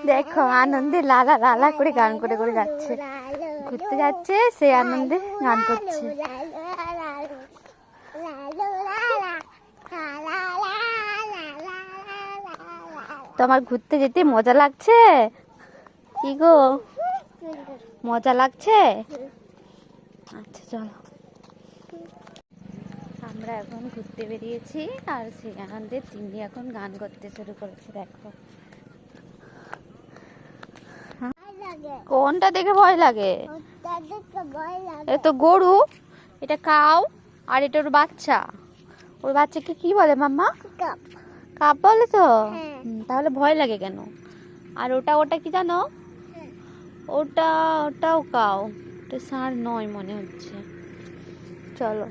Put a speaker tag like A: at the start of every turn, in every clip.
A: দেখো আনন্দে লালা লালা করে গান করে করে যাচ্ছে, ঘুরতে যাচ্ছে সে আনন্দে গান করছে। তোমার ঘুরতে যেতে মজা লাগছে? কি গো মজা লাগছে? আচ্ছা চলো, আমরা এখন ঘুরতে বেরিয়েছি আর সেই আনন্দে চিংড়ি এখন গান করতে শুরু করেছে। দেখো কোনটা দেখে ভয় লাগে? এ তো গরু, এটা কাউ, আর এটা ওর বাচ্চা। ওর বাচ্চাকে কি বলে মাম্মা? কাপ বলে তো। তাহলে ভয় লাগে কেন? আর ওটা ওটা কি জানো? ওটা ওটাও কাউ, ওটা ষাঁড় নয় মনে হচ্ছে। চলো,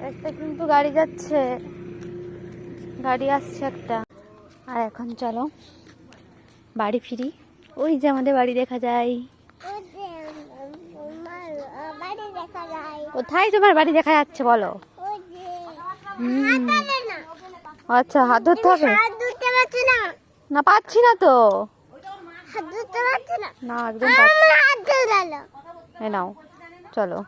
A: একটা কিন্তু গাড়ি যাচ্ছে, গাড়ি আসছে একটা। আর এখন চলো বাড়ি ফিরি। ওই যে আমাদের বাড়ি দেখা যায়। কোথায় তোমার বাড়ি দেখা যাচ্ছে বলো? আচ্ছা হাত ধরতে হবে না? পাচ্ছি না তো, না একদম নাও চলো।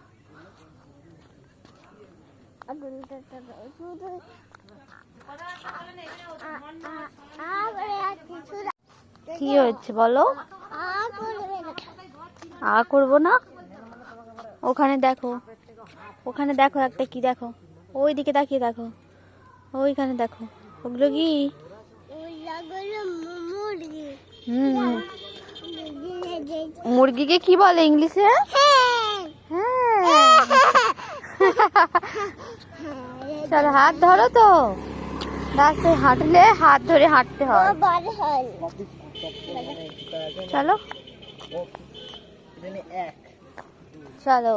A: কি হচ্ছে বলো? করবো না? ওখানে দেখো, ওখানে দেখো একটা কি দেখো, ওই দিকে তাকিয়ে দেখো, ওইখানে দেখো। ওগুলো কি? মুরগিকে কি বলে ইংলিশে? চলো হাত ধরো তো, রাস্তায় হাঁটলে হাত ধরে হাঁটতে হয়। চলো চলো।